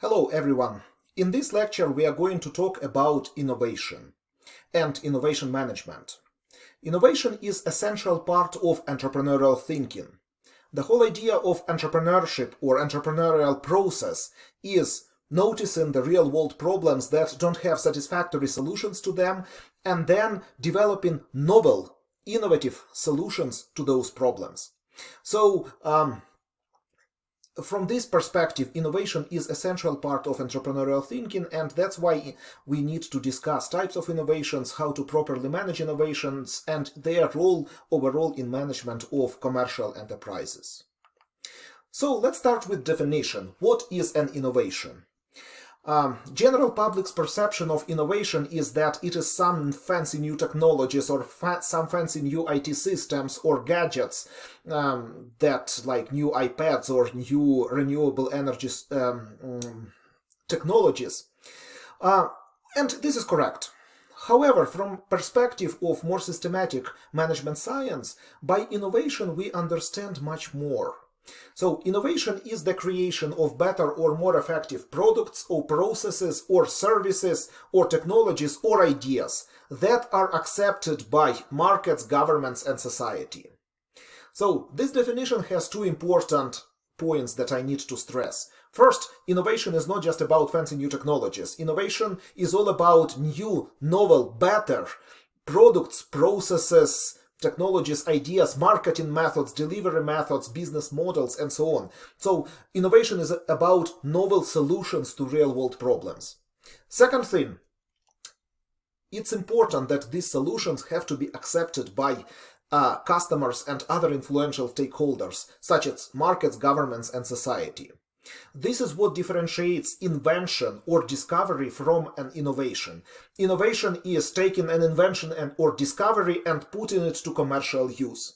Hello everyone. In this lecture we are going to talk about innovation and innovation management. Innovation is an essential part of entrepreneurial thinking. The whole idea of entrepreneurship or entrepreneurial process is noticing the real-world problems that don't have satisfactory solutions to them and then developing novel, innovative solutions to those problems. So, from this perspective, innovation is an essential part of entrepreneurial thinking, and that's why we need to discuss types of innovations, how to properly manage innovations, and their role overall in management of commercial enterprises. So let's start with definition. What is an innovation? General public's perception of innovation is that it is some fancy new technologies or some fancy new IT systems or gadgets that like new iPads or new renewable energy technologies. And this is correct. However, from perspective of more systematic management science, by innovation we understand much more. So innovation is the creation of better or more effective products or processes or services or technologies or ideas that are accepted by markets, governments, and society. So this definition has two important points that I need to stress. First, innovation is not just about fancy new technologies. Innovation is all about new, novel, better products, processes, technologies, ideas, marketing methods, delivery methods, business models, and so on. So innovation is about novel solutions to real-world problems. Second thing, it's important that these solutions have to be accepted by customers and other influential stakeholders, such as markets, governments, and society. This is what differentiates invention or discovery from an innovation. Innovation is taking an invention or discovery and putting it to commercial use.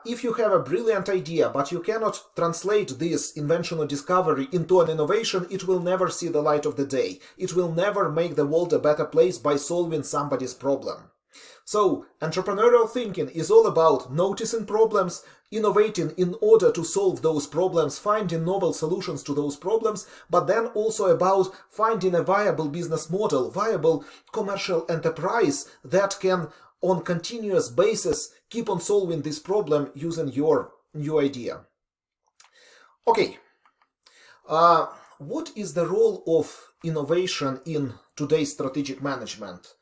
If you have a brilliant idea, but you cannot translate this invention or discovery into an innovation, it will never see the light of the day. It will never make the world a better place by solving somebody's problem. So, entrepreneurial thinking is all about noticing problems, innovating in order to solve those problems, finding novel solutions to those problems, but then also about finding a viable business model, viable commercial enterprise that can, on continuous basis, keep on solving this problem using your new idea. Okay, what is the role of innovation in today's strategic management?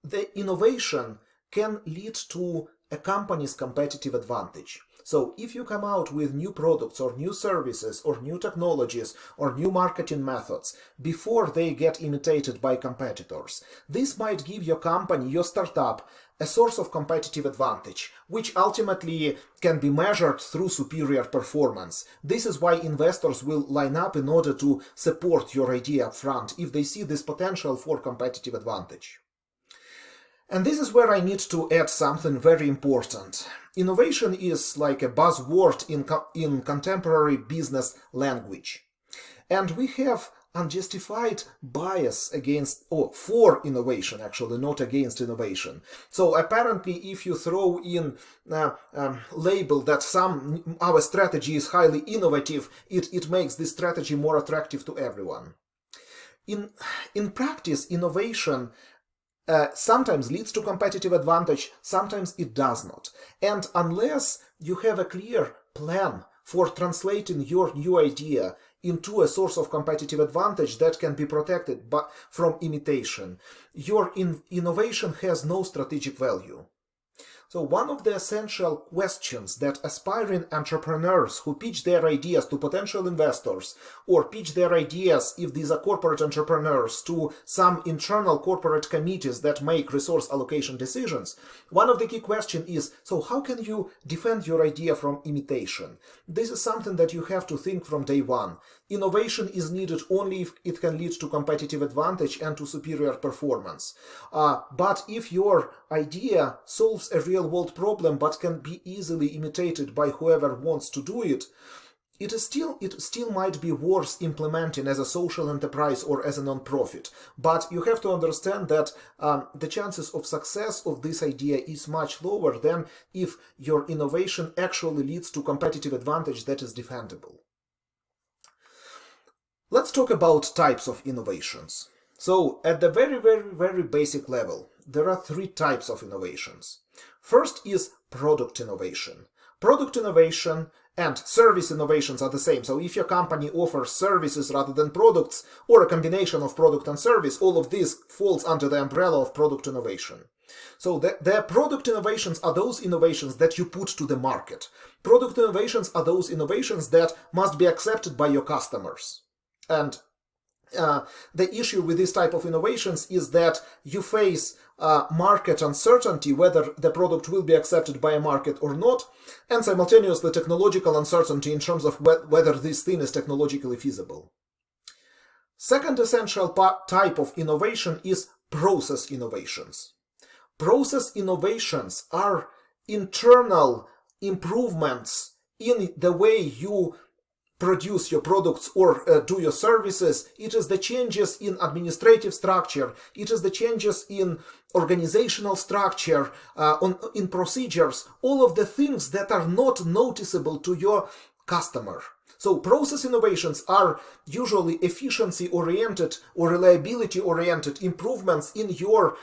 The innovation can lead to a company's competitive advantage. So if you come out with new products or new services or new technologies or new marketing methods before they get imitated by competitors, this might give your company, your startup, a source of competitive advantage, which ultimately can be measured through superior performance. This is why investors will line up in order to support your idea up front if they see this potential for competitive advantage. And this is where I need to add something very important. Innovation is like a buzzword in contemporary business language. And we have unjustified bias against, or for innovation actually, not against innovation. So apparently if you throw in label that our strategy is highly innovative, it makes this strategy more attractive to everyone. In practice, innovation sometimes leads to competitive advantage, sometimes it does not. And unless you have a clear plan for translating your new idea into a source of competitive advantage that can be protected from imitation, your innovation has no strategic value. So one of the essential questions that aspiring entrepreneurs who pitch their ideas to potential investors or pitch their ideas, if these are corporate entrepreneurs, to some internal corporate committees that make resource allocation decisions, one of the key questions is, so how can you defend your idea from imitation? This is something that you have to think from day one. Innovation is needed only if it can lead to competitive advantage and to superior performance. But if your idea solves a real-world problem but can be easily imitated by whoever wants to do it, it still might be worth implementing as a social enterprise or as a non-profit. But you have to understand that the chances of success of this idea is much lower than if your innovation actually leads to competitive advantage that is defendable. Let's talk about types of innovations. So at the very basic level, there are three types of innovations. First is product innovation. Product innovation and service innovations are the same. So if your company offers services rather than products, or a combination of product and service, all of this falls under the umbrella of product innovation. So the product innovations are those innovations that you put to the market. Product innovations are those innovations that must be accepted by your customers. And the issue with this type of innovations is that you face market uncertainty whether the product will be accepted by a market or not, and simultaneously technological uncertainty in terms of whether this thing is technologically feasible. Second essential type of innovation is process innovations. Process innovations are internal improvements in the way you produce your products or do your services. It is the changes in administrative structure. It is the changes in organizational structure, in procedures, all of the things that are not noticeable to your customer. So process innovations are usually efficiency-oriented or reliability-oriented improvements in your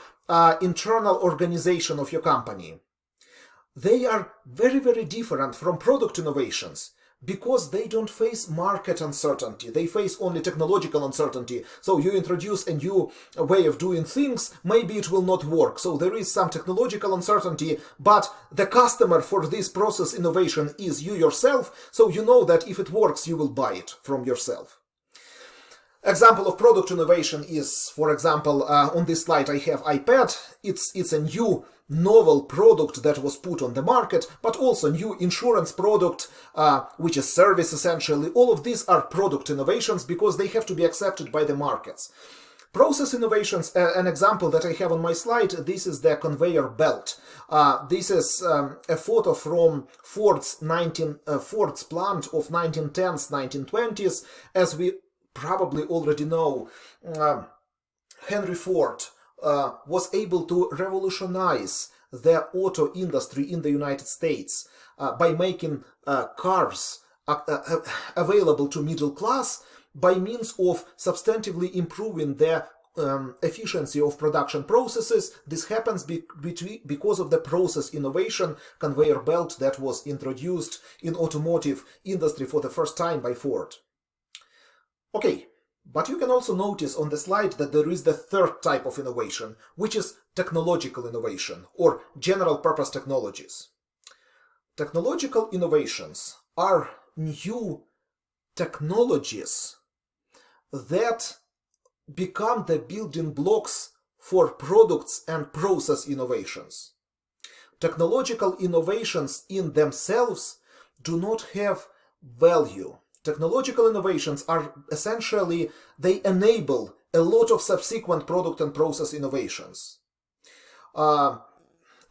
internal organization of your company. They are very different from product innovations because they don't face market uncertainty. They face only technological uncertainty. So you introduce a new way of doing things, maybe it will not work. So there is some technological uncertainty, but the customer for this process innovation is you yourself. So you know that if it works, you will buy it from yourself. Example of product innovation is, for example, on this slide I have iPad. It's a new novel product that was put on the market, but also new insurance product, which is service essentially. All of these are product innovations because they have to be accepted by the markets. Process innovations, an example that I have on my slide, this is the conveyor belt. This is a photo from Ford's plant of 1910s, 1920s. As we probably already know, Henry Ford was able to revolutionize the auto industry in the United States by making cars available to middle class by means of substantively improving the efficiency of production processes. This happens because of the process innovation conveyor belt that was introduced in automotive industry for the first time by Ford. Okay, but you can also notice on the slide that there is the third type of innovation, which is technological innovation or general purpose technologies. Technological innovations are new technologies that become the building blocks for products and process innovations. Technological innovations in themselves do not have value. Technological innovations are essentially, they enable a lot of subsequent product and process innovations.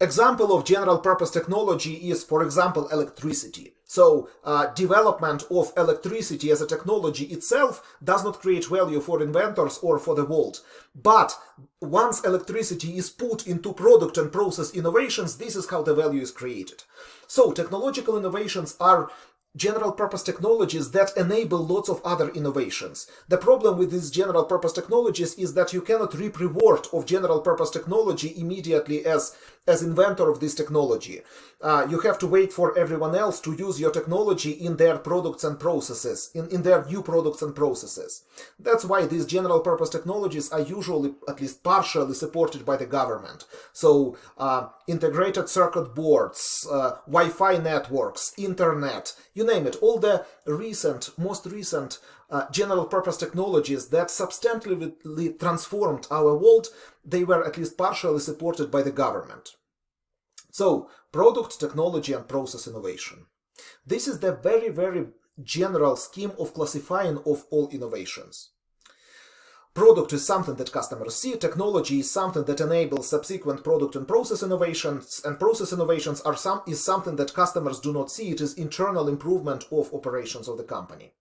Example of general purpose technology is, for example, electricity. So development of electricity as a technology itself does not create value for inventors or for the world. But once electricity is put into product and process innovations, this is how the value is created. So technological innovations are general purpose technologies that enable lots of other innovations. The problem with these general purpose technologies is that you cannot reap reward of general purpose technology immediately as inventor of this technology. You have to wait for everyone else to use your technology in their products and processes, in their new products and processes. That's why these general purpose technologies are usually, at least partially, supported by the government. So integrated circuit boards, Wi-Fi networks, internet, you name it, all the most recent general purpose technologies that substantially transformed our world, they were at least partially supported by the government. So, product, technology, and process innovation. This is the very general scheme of classifying of all innovations. Product is something that customers see, technology is something that enables subsequent product and process innovations, and process innovations is something that customers do not see. It is internal improvement of operations of the company.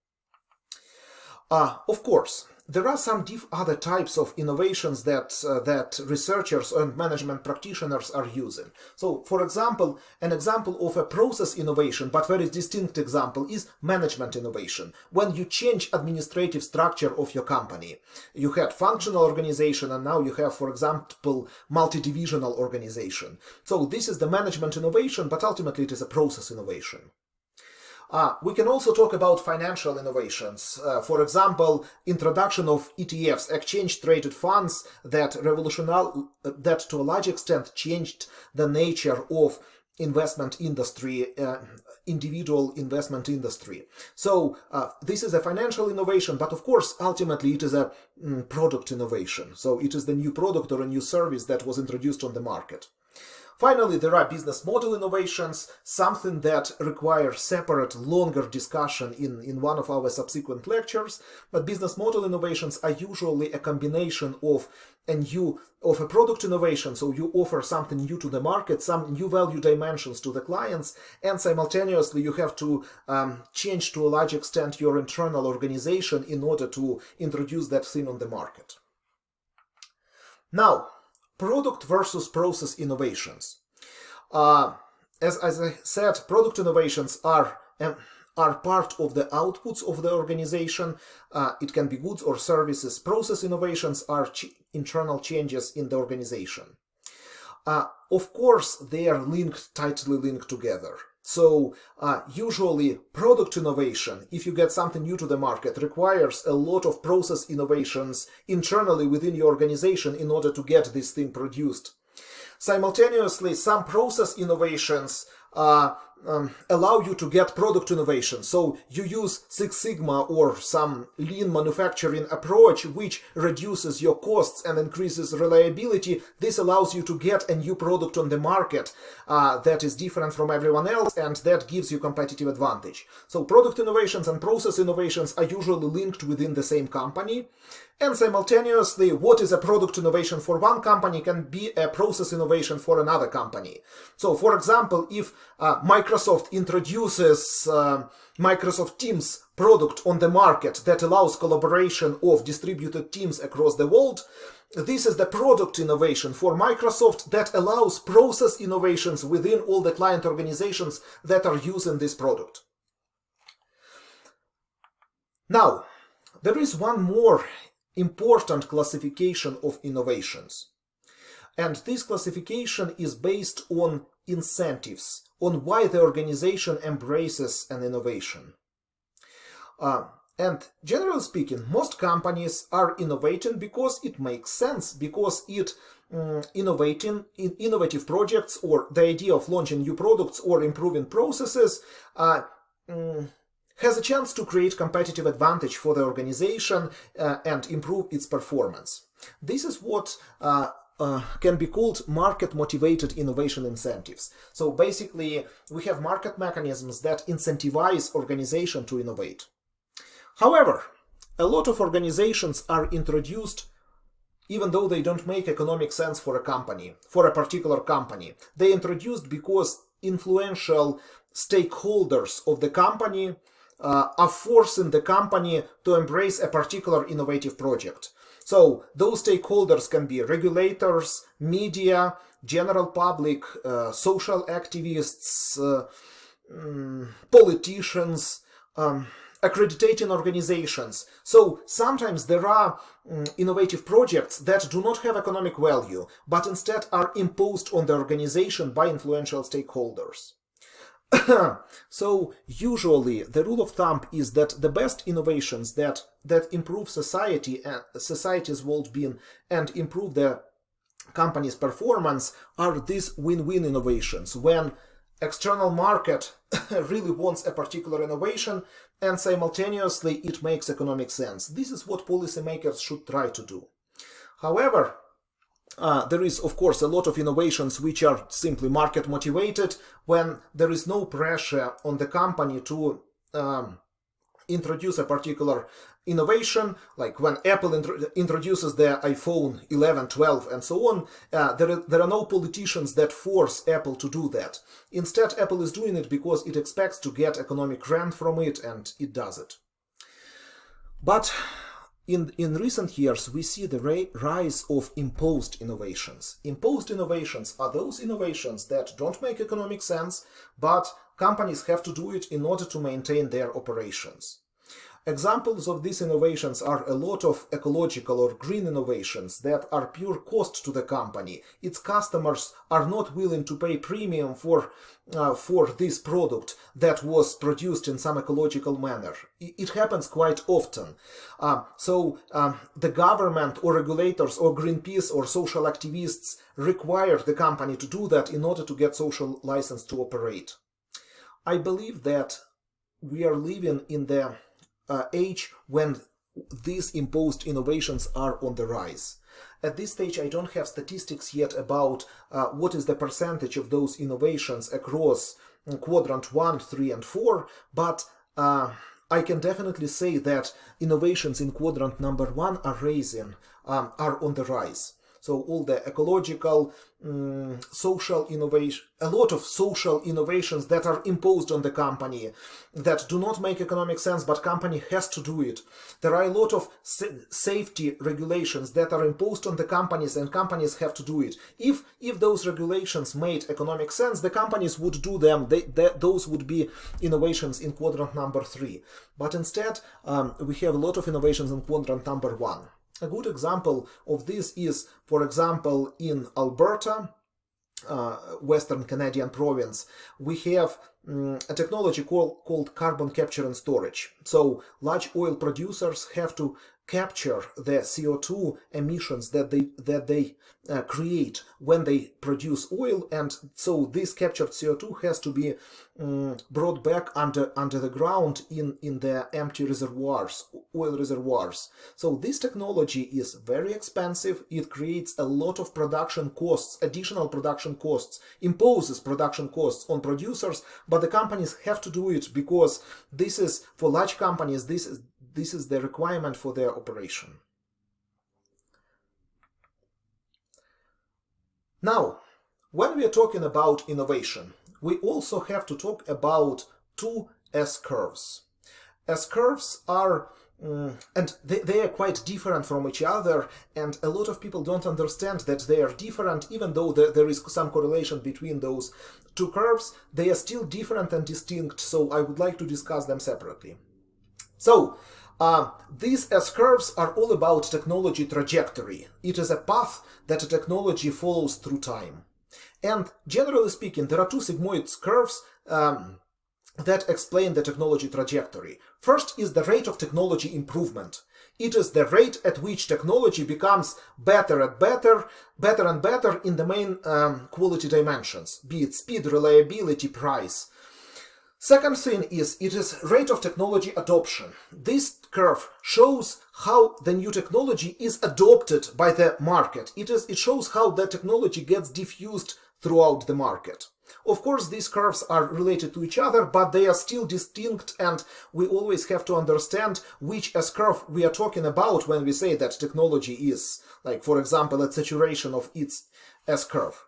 Of course, there are some other types of innovations that researchers and management practitioners are using. So, for example, an example of a process innovation, but very distinct example, is management innovation. When you change administrative structure of your company, you had functional organization, and now you have, for example, multi-divisional organization. So this is the management innovation, but ultimately it is a process innovation. We can also talk about financial innovations. For example, introduction of ETFs, exchange-traded funds, that to a large extent changed the nature of investment industry, individual investment industry. So this is a financial innovation, but of course, ultimately it is a product innovation. So it is the new product or a new service that was introduced on the market. Finally, there are business model innovations, something that requires separate, longer discussion in one of our subsequent lectures. But business model innovations are usually a combination of a product innovation, so you offer something new to the market, some new value dimensions to the clients, and simultaneously you have to change to a large extent your internal organization in order to introduce that thing on the market. Now, product versus process innovations. As I said, product innovations are part of the outputs of the organization. It can be goods or services. Process innovations are internal changes in the organization. Of course, they are tightly linked together. So usually product innovation, if you get something new to the market, requires a lot of process innovations internally within your organization in order to get this thing produced. Simultaneously, some process innovations allow you to get product innovation. So you use Six Sigma or some lean manufacturing approach, which reduces your costs and increases reliability. This allows you to get a new product on the market that is different from everyone else, and that gives you competitive advantage. So product innovations and process innovations are usually linked within the same company. And simultaneously, what is a product innovation for one company can be a process innovation for another company. So, for example, if Microsoft introduces Microsoft Teams product on the market that allows collaboration of distributed teams across the world, this is the product innovation for Microsoft that allows process innovations within all the client organizations that are using this product. Now, there is one more important classification of innovations. And this classification is based on incentives, on why the organization embraces an innovation. And generally speaking, most companies are innovating because it makes sense, because innovative projects or the idea of launching new products or improving processes has a chance to create competitive advantage for the organization and improve its performance. This is what can be called market-motivated innovation incentives. So basically, we have market mechanisms that incentivize organization to innovate. However, a lot of organizations are introduced even though they don't make economic sense for a company, for a particular company. They introduced because influential stakeholders of the company are forcing the company to embrace a particular innovative project. So those stakeholders can be regulators, media, general public, social activists, politicians, accrediting organizations. So sometimes there are innovative projects that do not have economic value, but instead are imposed on the organization by influential stakeholders. So usually the rule of thumb is that the best innovations that improve society and society's well-being and improve the company's performance are these win-win innovations, when external market really wants a particular innovation and simultaneously it makes economic sense. This is what policymakers should try to do. However, there is, of course, a lot of innovations which are simply market motivated, when there is no pressure on the company to introduce a particular innovation, like when Apple introduces their iPhone 11, 12, and so on. There are no politicians that force Apple to do that. Instead, Apple is doing it because it expects to get economic rent from it, and it does it. But in recent years, we see the rise of imposed innovations. Imposed innovations are those innovations that don't make economic sense, but companies have to do it in order to maintain their operations. Examples of these innovations are a lot of ecological or green innovations that are pure cost to the company. Its customers are not willing to pay premium for this product that was produced in some ecological manner. It happens quite often. The government or regulators or Greenpeace or social activists require the company to do that in order to get social license to operate. I believe that we are living in the age when these imposed innovations are on the rise. At this stage, I don't have statistics yet about what is the percentage of those innovations across quadrant 1, 3, and 4, but I can definitely say that innovations in quadrant number 1 are on the rise. So all the ecological, social innovation, a lot of social innovations that are imposed on the company that do not make economic sense, but company has to do it. There are a lot of safety regulations that are imposed on the companies, and companies have to do it. If those regulations made economic sense, the companies would do them. Those would be innovations in quadrant number 3. But instead, we have a lot of innovations in quadrant number 1. A good example of this is, for example, in Alberta, Western Canadian province, we have a technology called carbon capture and storage. So large oil producers have to capture the CO2 emissions that they create when they produce oil, and so this captured CO2 has to be brought back under the ground in the empty reservoirs, oil reservoirs. So this technology is very expensive. It creates a lot of production costs, additional production costs, imposes production costs on producers, but the companies have to do it because this is, for large companies, this is the requirement for their operation. Now, when we are talking about innovation, we also have to talk about two S-curves. S-curves are, and they are quite different from each other, and a lot of people don't understand that they are different, even though there is some correlation between those two curves. They are still different and distinct, so I would like to discuss them separately. So, these S-curves are all about technology trajectory. It is a path that a technology follows through time. And generally speaking, there are two sigmoid curves that explain the technology trajectory. First is the rate of technology improvement. It is the rate at which technology becomes better and better in the main quality dimensions, be it speed, reliability, price. Second thing is, it is rate of technology adoption. This curve shows how the new technology is adopted by the market. It shows how the technology gets diffused throughout the market. Of course, these curves are related to each other, but they are still distinct, and we always have to understand which S-curve we are talking about when we say that technology is, like, for example, at saturation of its S-curve.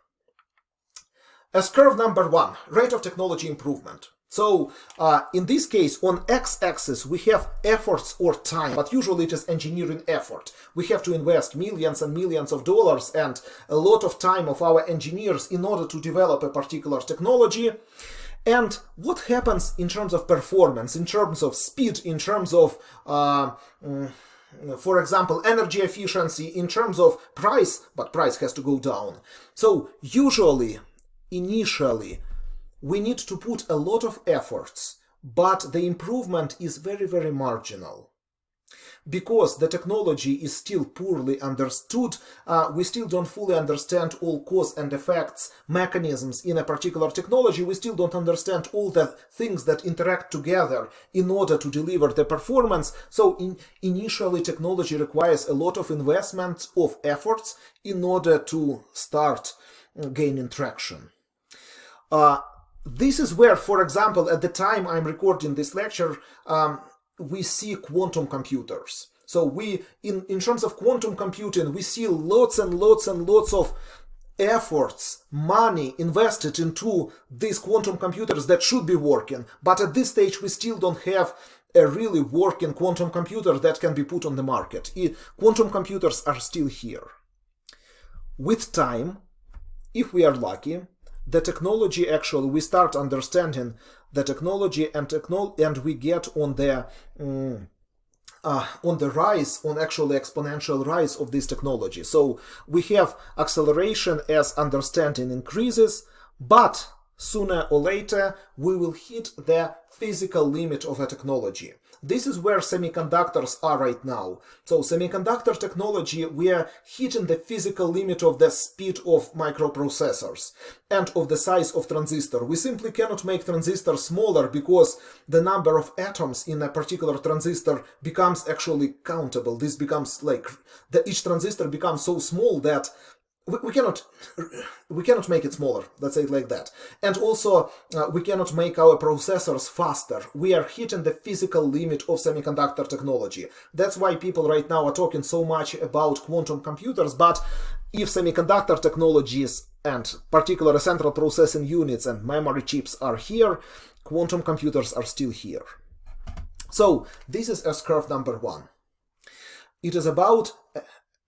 S-curve number 1, rate of technology improvement. So, in this case, on x-axis, we have efforts or time, but usually it is engineering effort. We have to invest millions and millions of dollars and a lot of time of our engineers in order to develop a particular technology. And what happens in terms of performance, in terms of speed, in terms of, for example, energy efficiency, in terms of price, but price has to go down. So, usually, initially, we need to put a lot of efforts, but the improvement is very, very marginal. Because the technology is still poorly understood, we still don't fully understand all cause and effects mechanisms in a particular technology, we still don't understand all the things that interact together in order to deliver the performance. So initially technology requires a lot of investment of efforts in order to start gaining traction. This is where, for example, at the time I'm recording this lecture, we see quantum computers. So in terms of quantum computing, we see lots and lots and lots of efforts, money invested into these quantum computers that should be working. But at this stage, we still don't have a really working quantum computer that can be put on the market. Quantum computers are still here. With time, if we are lucky, the technology actually, we start understanding the technology and we get on the rise, on actually exponential rise of this technology. So we have acceleration as understanding increases, but sooner or later we will hit the physical limit of a technology. This is where semiconductors are right now. So semiconductor technology, we are hitting the physical limit of the speed of microprocessors and of the size of transistor. We simply cannot make transistors smaller because the number of atoms in a particular transistor becomes actually countable. This becomes like, each transistor becomes so small that we cannot make it smaller, let's say it like that. And also, we cannot make our processors faster. We are hitting the physical limit of semiconductor technology. That's why people right now are talking so much about quantum computers, but if semiconductor technologies and particular central processing units and memory chips are here, quantum computers are still here. So this is S-curve number 1. It is about...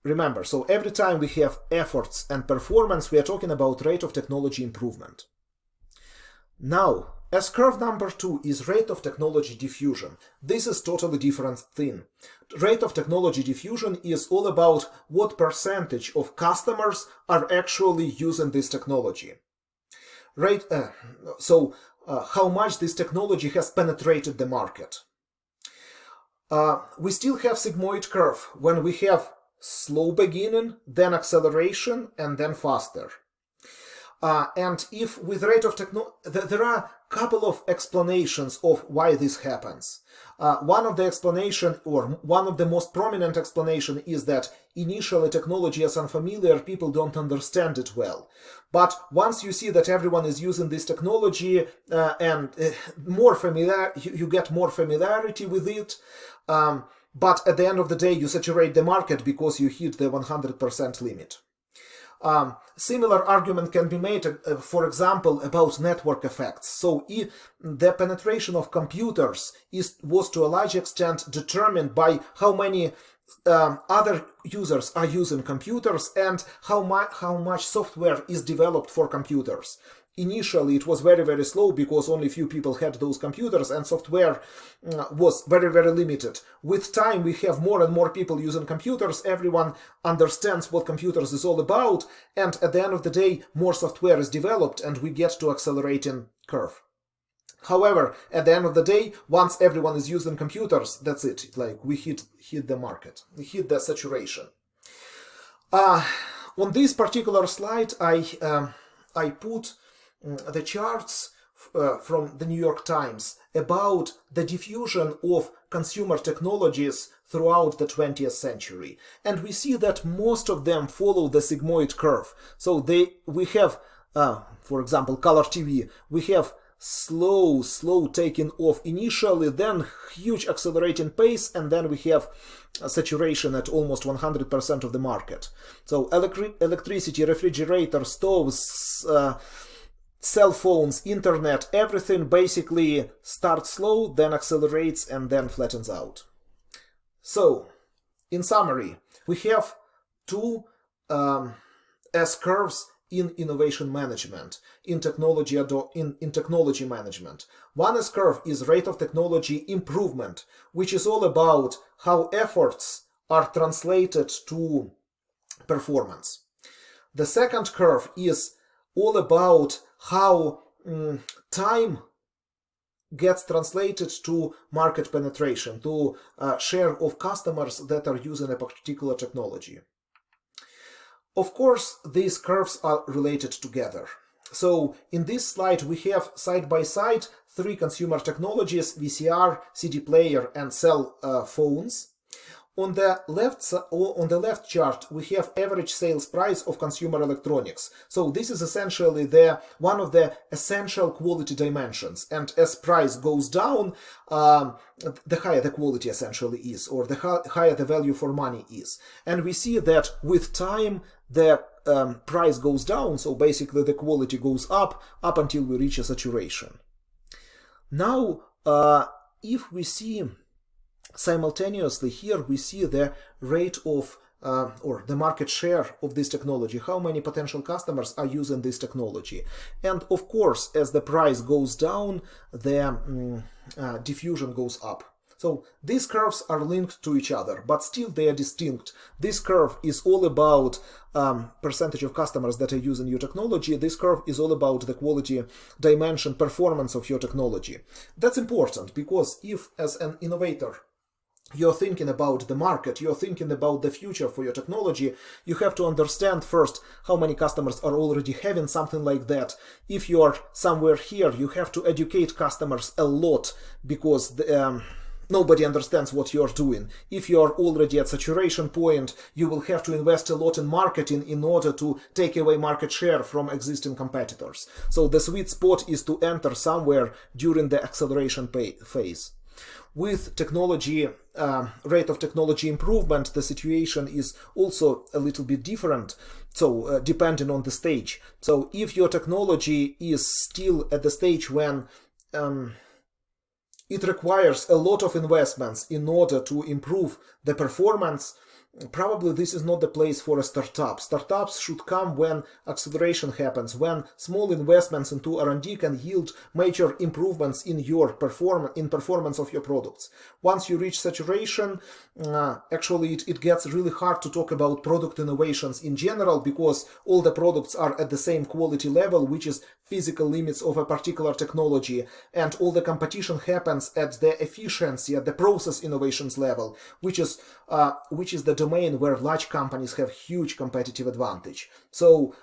Remember, so every time we have efforts and performance, we are talking about rate of technology improvement. Now, S-curve number 2 is rate of technology diffusion. This is totally different thing. Rate of technology diffusion is all about what percentage of customers are actually using this technology. How much this technology has penetrated the market. We still have sigmoid curve when we have slow beginning, then acceleration, and then faster. And if with rate of technology, there are a couple of explanations of why this happens. One of the explanation, or one of the most prominent explanation, is that initially technology is unfamiliar, people don't understand it well. But once you see that everyone is using this technology and you get more familiarity with it, but at the end of the day, you saturate the market because you hit the 100% limit. Similar argument can be made, for example, about network effects. So the penetration of computers was to a large extent determined by how many other users are using computers and how much software is developed for computers. Initially, it was very, very slow because only few people had those computers and software was very, very limited. With time, we have more and more people using computers. Everyone understands what computers is all about. And at the end of the day, more software is developed and we get to accelerating curve. However, at the end of the day, once everyone is using computers, that's it. Like we hit the market, we hit the saturation. On this particular slide, I put the charts from the New York Times about the diffusion of consumer technologies throughout the 20th century. And we see that most of them follow the sigmoid curve. So we have, for example, color TV, we have slow taking off initially, then huge accelerating pace, and then we have saturation at almost 100% of the market. So electricity, refrigerator, stoves, cell phones, internet, everything basically starts slow, then accelerates, and then flattens out. So, in summary, we have two S-curves in innovation management, in technology management. One S-curve is rate of technology improvement, which is all about how efforts are translated to performance. The second curve is all about how time gets translated to market penetration, to share of customers that are using a particular technology. Of course, these curves are related together. So in this slide, we have side by side three consumer technologies: VCR, CD player, and cell phones. On the left chart, we have average sales price of consumer electronics. So this is essentially one of the essential quality dimensions. And as price goes down, the higher the quality essentially is, or the higher the value for money is. And we see that with time, the price goes down. So basically the quality goes up until we reach a saturation. Now, if we see simultaneously here, we see the rate of or the market share of this technology, how many potential customers are using this technology. And of course, as the price goes down, the diffusion goes up. So these curves are linked to each other, but still they are distinct. This curve is all about percentage of customers that are using your technology. This curve is all about the quality dimension, performance of your technology. That's important because if, as an innovator, you're thinking about the market, you're thinking about the future for your technology, you have to understand first how many customers are already having something like that. If you are somewhere here, you have to educate customers a lot because nobody understands what you're doing. If you are already at saturation point, you will have to invest a lot in marketing in order to take away market share from existing competitors. So the sweet spot is to enter somewhere during the acceleration phase. With technology, rate of technology improvement, the situation is also a little bit different, so depending on the stage. So if your technology is still at the stage when it requires a lot of investments in order to improve the performance, probably this is not the place for a startup. Startups should come when acceleration happens, when small investments into R&D can yield major improvements in your performance of your products. Once you reach saturation, actually it gets really hard to talk about product innovations in general because all the products are at the same quality level, which is physical limits of a particular technology, and all the competition happens at the efficiency, at the process innovations level, which is the domain where large companies have huge competitive advantage. So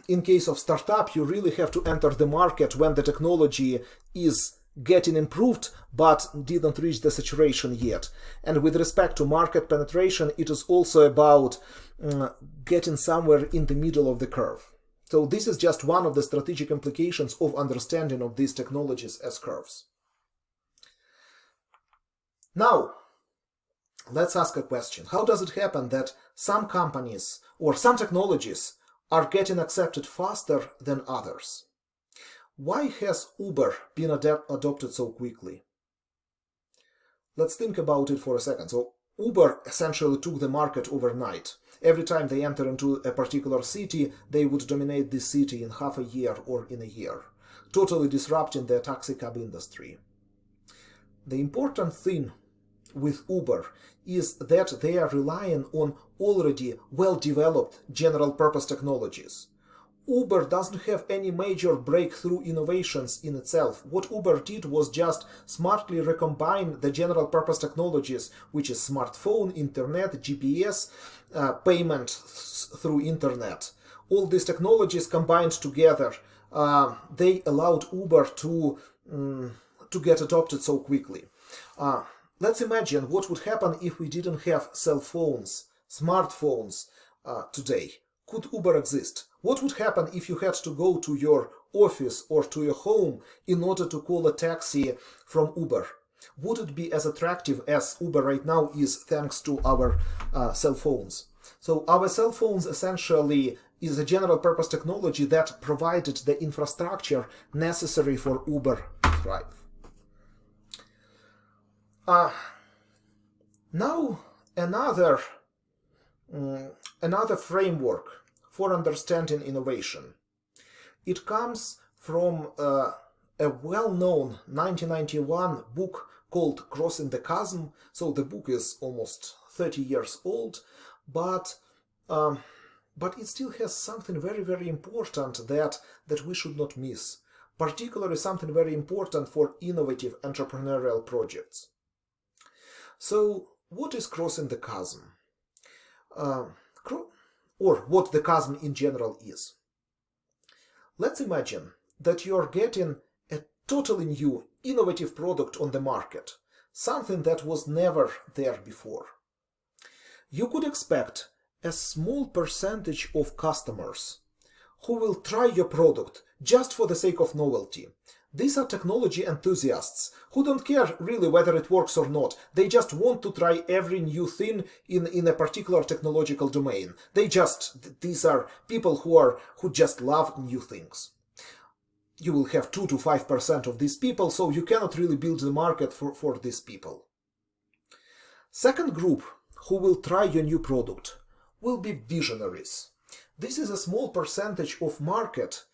in case of startup, you really have to enter the market when the technology is getting improved but didn't reach the saturation yet. And with respect to market penetration, it is also about getting somewhere in the middle of the curve. So this is just one of the strategic implications of understanding of these technologies as curves. Now, let's ask a question. How does it happen that some companies or some technologies are getting accepted faster than others? Why has Uber been adopted so quickly? Let's think about it for a second. So Uber essentially took the market overnight. Every time they enter into a particular city, they would dominate this city in half a year or in a year, totally disrupting the taxi cab industry. The important thing with Uber is that they are relying on already well-developed general-purpose technologies. Uber doesn't have any major breakthrough innovations in itself. What Uber did was just smartly recombine the general-purpose technologies, which is smartphone, internet, GPS, payment through internet. All these technologies combined together, they allowed Uber to get adopted so quickly. Let's imagine what would happen if we didn't have cell phones, smartphones today. Could Uber exist? What would happen if you had to go to your office or to your home in order to call a taxi from Uber? Would it be as attractive as Uber right now is thanks to our cell phones? So our cell phones essentially is a general purpose technology that provided the infrastructure necessary for Uber to thrive. Now another framework for understanding innovation. It comes from a well-known 1991 book called Crossing the Chasm. So the book is almost 30 years old, but it still has something very, very important that we should not miss, particularly something very important for innovative entrepreneurial projects. So what is crossing the chasm? Or what the chasm in general is. Let's imagine that you're getting a totally new, innovative product on the market, something that was never there before. You could expect a small percentage of customers who will try your product just for the sake of novelty. These are technology enthusiasts who don't care really whether it works or not. They just want to try every new thing in a particular technological domain. These are people who just love new things. you will have 2 to 5% of these people, so you cannot really build the market for these people. Second group who will try your new product will be visionaries. This is a small percentage of market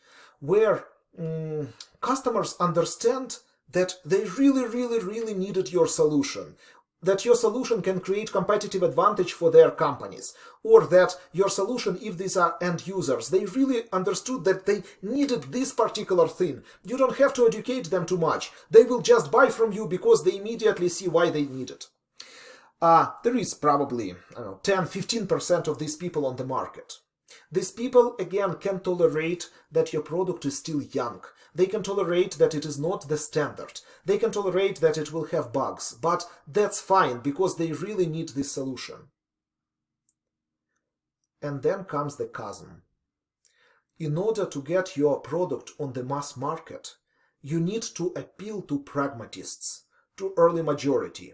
where customers understand that they really needed your solution, that your solution can create competitive advantage for their companies, or that your solution, if these are end users, they really understood that they needed this particular thing. You don't have to educate them too much. They will just buy from you because they immediately see why they need it. There is probably, 10-15% of these people on the market. These people, again, can tolerate that your product is still young. They can tolerate that it is not the standard. They can tolerate that it will have bugs, but that's fine because they really need this solution. And then comes the chasm. In order to get your product on the mass market, you need to appeal to pragmatists, to early majority.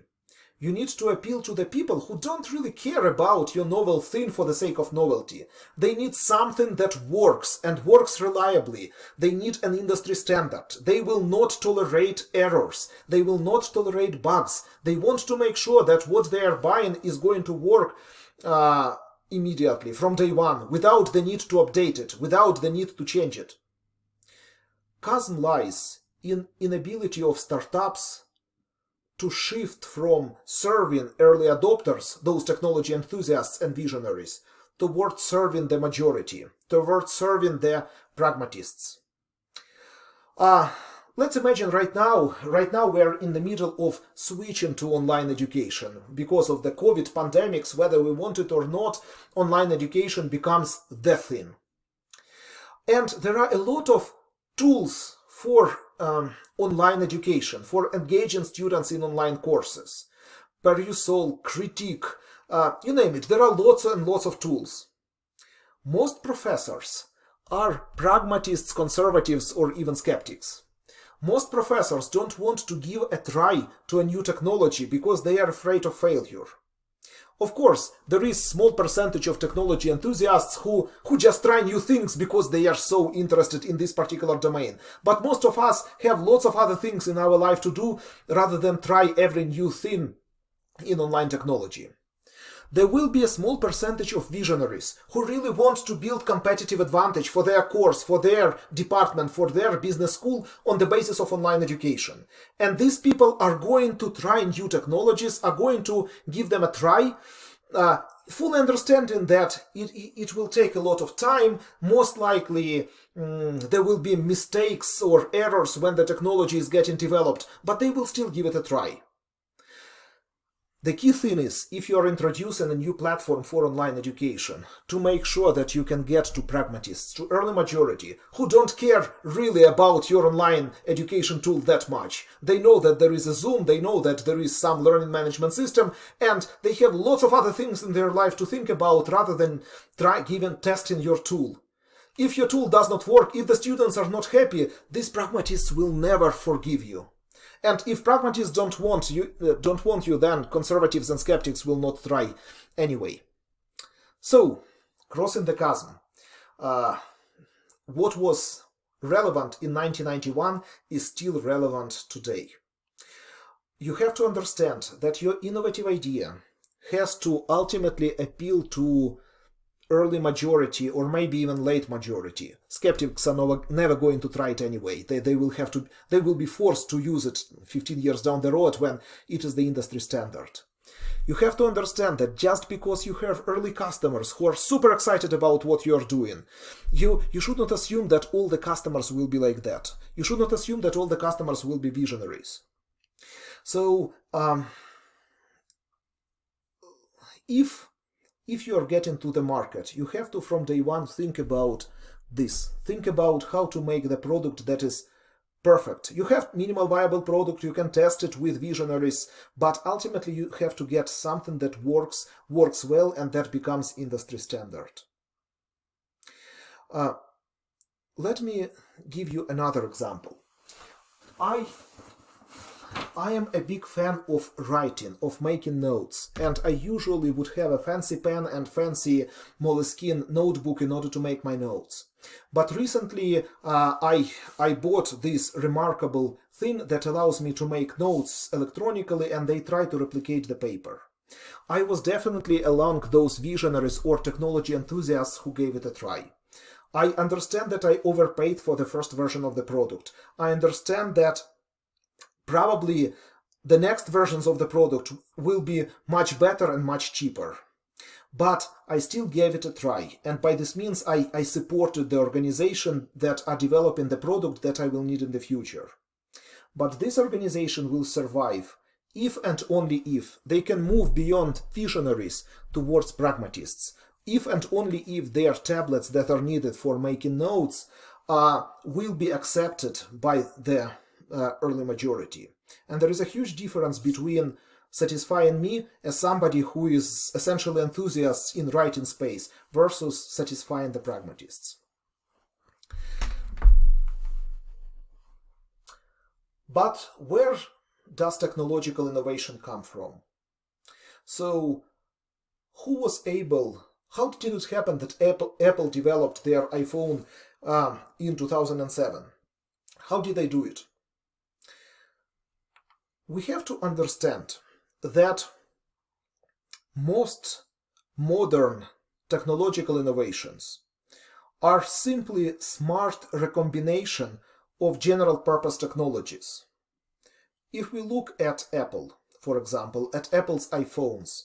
You need to appeal to the people who don't really care about your novel thing for the sake of novelty. They need something that works and works reliably. They need an industry standard. They will not tolerate errors. They will not tolerate bugs. They want to make sure that what they are buying is going to work immediately from day one, without the need to update it, without the need to change it. Chasm lies in inability of startups to shift from serving early adopters, those technology enthusiasts and visionaries, towards serving the majority, towards serving the pragmatists. Let's imagine right now we're in the middle of switching to online education. Because of the COVID pandemics, whether we want it or not, online education becomes the thing. And there are a lot of tools for online education, for engaging students in online courses. Perusal, critique, you name it, there are lots and lots of tools. Most professors are pragmatists, conservatives, or even skeptics. Most professors don't want to give a try to a new technology because they are afraid of failure. Of course, there is a small percentage of technology enthusiasts who just try new things because they are so interested in this particular domain. But most of us have lots of other things in our life to do rather than try every new thing in online technology. There will be a small percentage of visionaries who really want to build competitive advantage for their course, for their department, for their business school on the basis of online education. And these people are going to try new technologies, are going to give them a try, fully understanding that it will take a lot of time. Most likely there will be mistakes or errors when the technology is getting developed, but they will still give it a try. The key thing is, if you are introducing a new platform for online education, to make sure that you can get to pragmatists, to early majority, who don't care really about your online education tool that much. They know that there is a Zoom, they know that there is some learning management system, and they have lots of other things in their life to think about rather than testing your tool. If your tool does not work, if the students are not happy, these pragmatists will never forgive you. And if pragmatists don't want you, then conservatives and skeptics will not try anyway. So, crossing the chasm. What was relevant in 1991 is still relevant today. You have to understand that your innovative idea has to ultimately appeal to early majority or maybe even late majority. Skeptics are never going to try it anyway. They will be forced to use it 15 years down the road when it is the industry standard. You have to understand that just because you have early customers who are super excited about what you're doing, you should not assume that all the customers will be like that. You should not assume that all the customers will be visionaries. So, if you are getting to the market, you have to from day one think about this. Think about how to make the product that is perfect. You have minimal viable product, you can test it with visionaries, but ultimately you have to get something that works well, and that becomes industry standard. Let me give you another example. I am a big fan of writing, of making notes, and I usually would have a fancy pen and fancy Moleskine notebook in order to make my notes. But recently I bought this remarkable thing that allows me to make notes electronically, and they try to replicate the paper. I was definitely among those visionaries or technology enthusiasts who gave it a try. I understand that I overpaid for the first version of the product. I understand that probably the next versions of the product will be much better and much cheaper. But I still gave it a try, and by this means I supported the organization that are developing the product that I will need in the future. But this organization will survive if and only if they can move beyond visionaries towards pragmatists, if and only if their tablets that are needed for making notes will be accepted by the early majority. And there is a huge difference between satisfying me as somebody who is essentially enthusiast in writing space versus satisfying the pragmatists. But where does technological innovation come from? So, how did it happen that Apple developed their iPhone in 2007? How did they do it? We have to understand that most modern technological innovations are simply smart recombination of general purpose technologies. If we look at Apple, for example, at Apple's iPhones,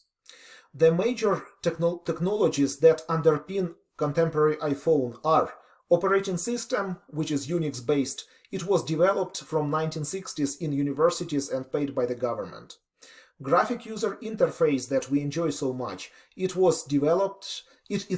the major technologies that underpin contemporary iPhone are operating system, which is Unix based. It was developed from 1960s in universities and paid by the government. Graphic user interface that we enjoy so much, it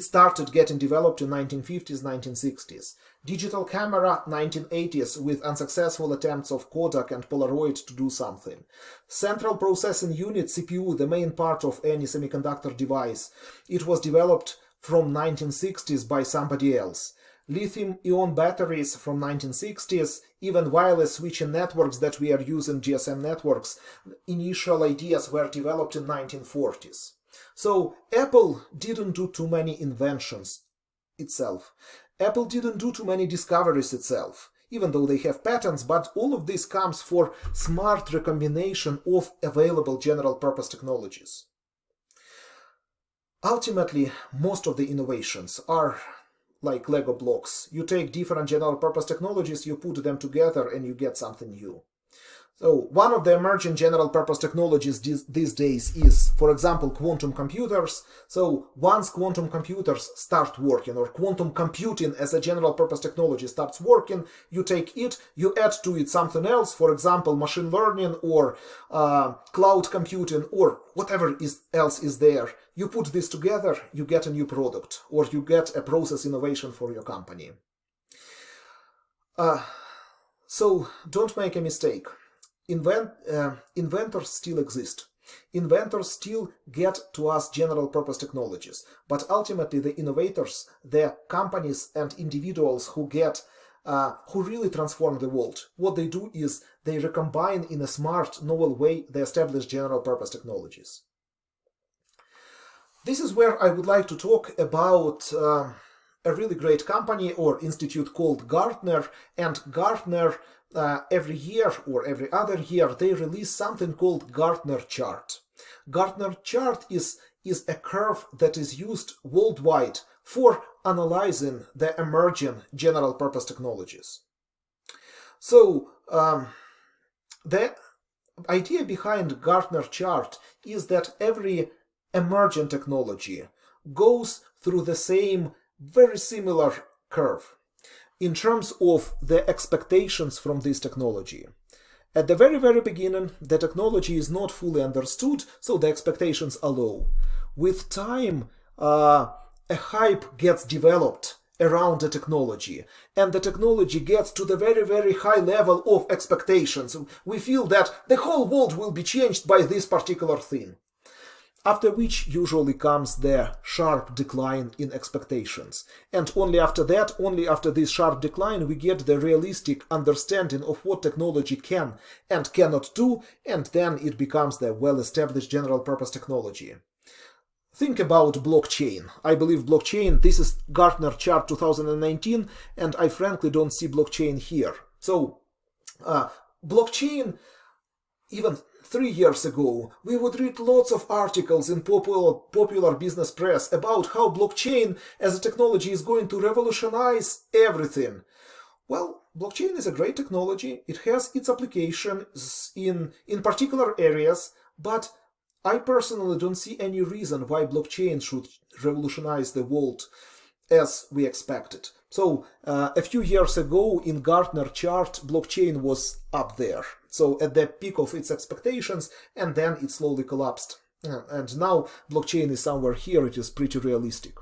started getting developed in 1950s, 1960s. Digital camera, 1980s, with unsuccessful attempts of Kodak and Polaroid to do something. Central processing unit, CPU, the main part of any semiconductor device, it was developed from 1960s by somebody else. Lithium-ion batteries from 1960s, even wireless switching networks that we are using, GSM networks, initial ideas were developed in 1940s. So Apple didn't do too many inventions itself. Apple didn't do too many discoveries itself, even though they have patents, but all of this comes for smart recombination of available general purpose technologies. Ultimately, most of the innovations are like Lego blocks. You take different general purpose technologies, you put them together, and you get something new. So one of the emerging general purpose technologies these days is, for example, quantum computers. So once quantum computers start working, or quantum computing as a general purpose technology starts working, you take it, you add to it something else, for example, machine learning or cloud computing or whatever else is there. You put this together, you get a new product, or you get a process innovation for your company. So don't make a mistake. Inventors still exist. Inventors still get to us general purpose technologies, but ultimately the innovators, the companies and individuals who really transform the world, what they do is they recombine in a smart, novel way the established general purpose technologies. This is where I would like to talk about a really great company or institute called Gartner, and Gartner every year or every other year they release something called Gartner chart. Gartner chart is a curve that is used worldwide for analyzing the emerging general purpose technologies. So the idea behind Gartner chart is that every emerging technology goes through the same very similar curve in terms of the expectations from this technology. At the very, very beginning, the technology is not fully understood, so the expectations are low. With time, a hype gets developed around the technology, and the technology gets to the very, very high level of expectations. We feel that the whole world will be changed by this particular thing. after which usually comes the sharp decline in expectations. And only after that, only after this sharp decline, we get the realistic understanding of what technology can and cannot do, and then it becomes the well-established general-purpose technology. Think about blockchain. I believe blockchain, this is Gartner chart 2019, and I frankly don't see blockchain here. So, blockchain, even 3 years ago, we would read lots of articles in popular business press about how blockchain as a technology is going to revolutionize everything. Well, blockchain is a great technology. It has its applications in particular areas, but I personally don't see any reason why blockchain should revolutionize the world as we expected. So a few years ago in Gartner chart, blockchain was up there. So at the peak of its expectations, and then it slowly collapsed. And now blockchain is somewhere here. It is pretty realistic.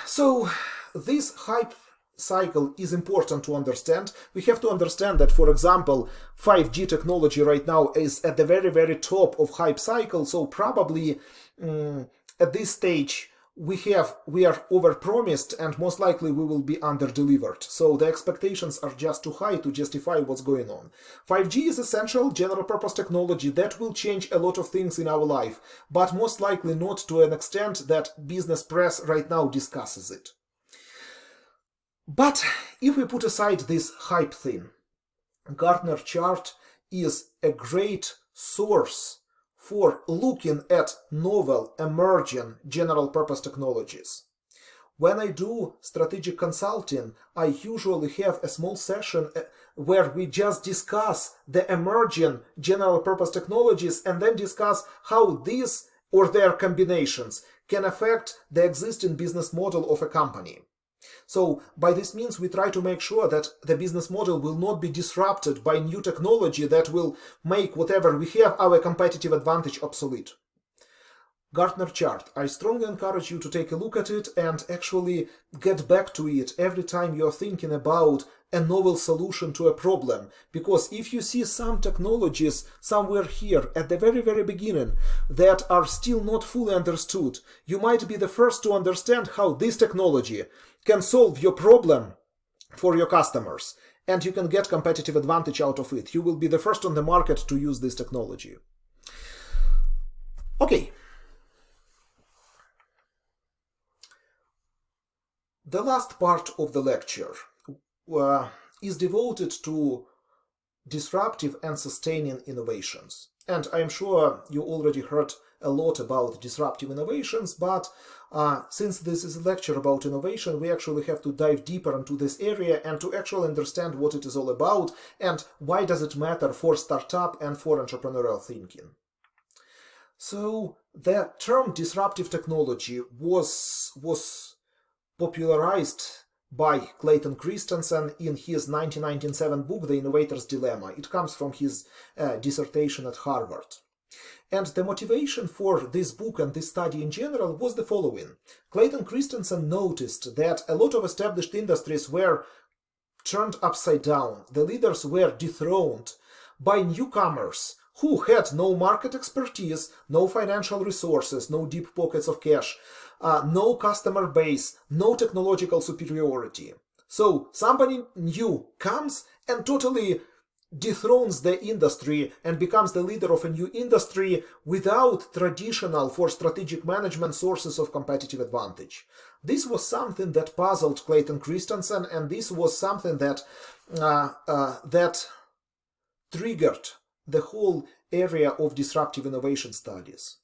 So this hype cycle is important to understand. We have to understand that, for example, 5G technology right now is at the very, very top of hype cycle. So probably at this stage, we are overpromised, and most likely we will be underdelivered. So the expectations are just too high to justify what's going on. 5G is essential general purpose technology that will change a lot of things in our life, but most likely not to an extent that business press right now discusses it. But if we put aside this hype thing, Gartner chart is a great source for looking at novel, emerging, general-purpose technologies. When I do strategic consulting, I usually have a small session where we just discuss the emerging, general-purpose technologies and then discuss how these or their combinations can affect the existing business model of a company. So by this means, we try to make sure that the business model will not be disrupted by new technology that will make whatever we have, our competitive advantage, obsolete. Gartner chart. I strongly encourage you to take a look at it and actually get back to it every time you're thinking about a novel solution to a problem. Because if you see some technologies somewhere here at the very, very beginning that are still not fully understood, you might be the first to understand how this technology can solve your problem for your customers, and you can get competitive advantage out of it. You will be the first on the market to use this technology. Okay. The last part of the lecture is devoted to disruptive and sustaining innovations. And I'm sure you already heard a lot about disruptive innovations, but since this is a lecture about innovation, we actually have to dive deeper into this area and to actually understand what it is all about and why does it matter for startup and for entrepreneurial thinking. So the term disruptive technology was popularized by Clayton Christensen in his 1997 book, The Innovator's Dilemma. It comes from his dissertation at Harvard. And the motivation for this book and this study in general was the following. Clayton Christensen noticed that a lot of established industries were turned upside down. The leaders were dethroned by newcomers who had no market expertise, no financial resources, no deep pockets of cash, no customer base, no technological superiority. So somebody new comes and totally dethrones the industry and becomes the leader of a new industry without traditional for strategic management sources of competitive advantage. This was something that puzzled Clayton Christensen, and this was something that that triggered the whole area of disruptive innovation studies.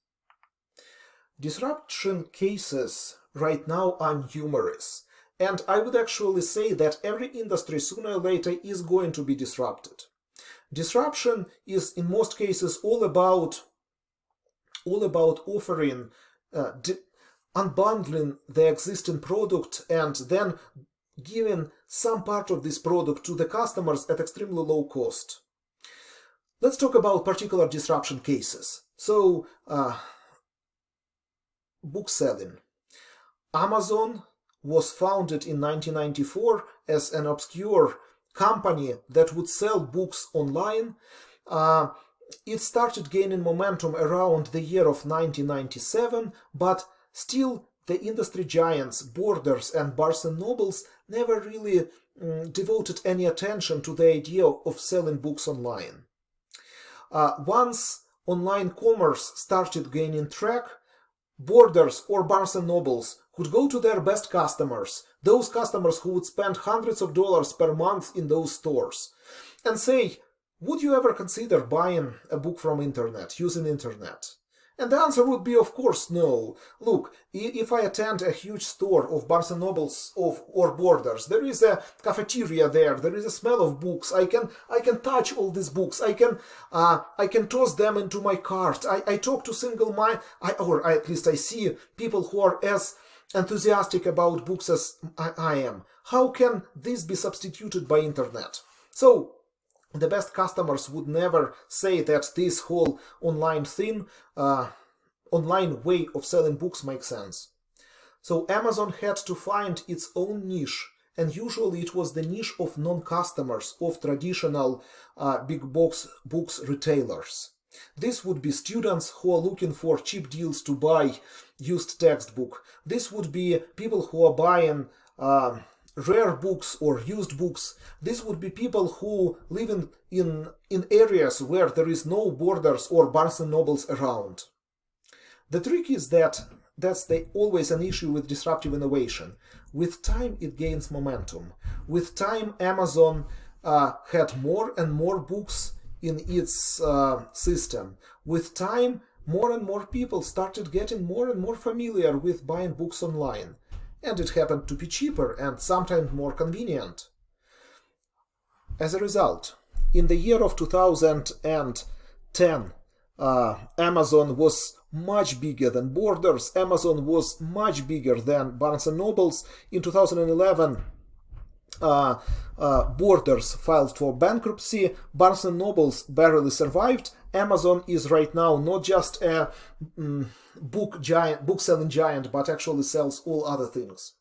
Disruption cases right now are numerous, and I would actually say that every industry sooner or later is going to be disrupted. Disruption is in most cases all about offering, unbundling the existing product and then giving some part of this product to the customers at extremely low cost. Let's talk about particular disruption cases. So, book selling. Amazon was founded in 1994 as an obscure company that would sell books online. it started gaining momentum around the year of 1997, but still the industry giants, Borders and Barnes& Nobles, never really devoted any attention to the idea of selling books online. Once online commerce started gaining track, Borders or Barnes & Nobles could go to their best customers, those customers who would spend hundreds of dollars per month in those stores, and say, would you ever consider buying a book from internet, using internet? And the answer would be, of course, no. Look, if I attend a huge store of Barnes & Nobles or Borders, there is a cafeteria there, there is a smell of books, I can touch all these books, I can toss them into my cart, I talk to or at least I see people who are as enthusiastic about books as I am. How can this be substituted by internet? So, the best customers would never say that this whole online thing, online way of selling books makes sense. So Amazon had to find its own niche, and usually it was the niche of non-customers of traditional big box books retailers. This would be students who are looking for cheap deals to buy used textbook. This would be people who are buying rare books or used books. This would be people who live in areas where there is no Borders or Barnes & Nobles around. The trick is that that's always an issue with disruptive innovation. With time, it gains momentum. With time, Amazon had more and more books in its system. With time, more and more people started getting more and more familiar with buying books online. And it happened to be cheaper and sometimes more convenient. As a result, in the year of 2010, Amazon was much bigger than Borders, Amazon was much bigger than Barnes & Nobles. In 2011, Borders filed for bankruptcy, Barnes & Nobles barely survived. Amazon is right now not just a book-selling giant, but actually sells all other things.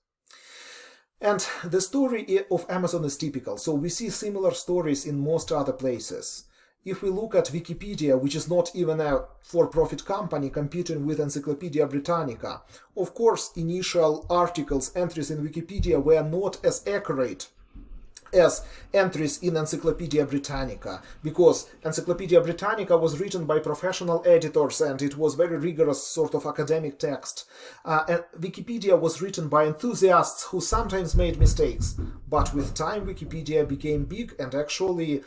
And the story of Amazon is typical, so we see similar stories in most other places. If we look at Wikipedia, which is not even a for-profit company competing with Encyclopedia Britannica, of course, initial articles, entries in Wikipedia were not as accurate as entries in Encyclopedia Britannica, because Encyclopedia Britannica was written by professional editors and it was very rigorous sort of academic text. And Wikipedia was written by enthusiasts who sometimes made mistakes. But with time, Wikipedia became big, and actually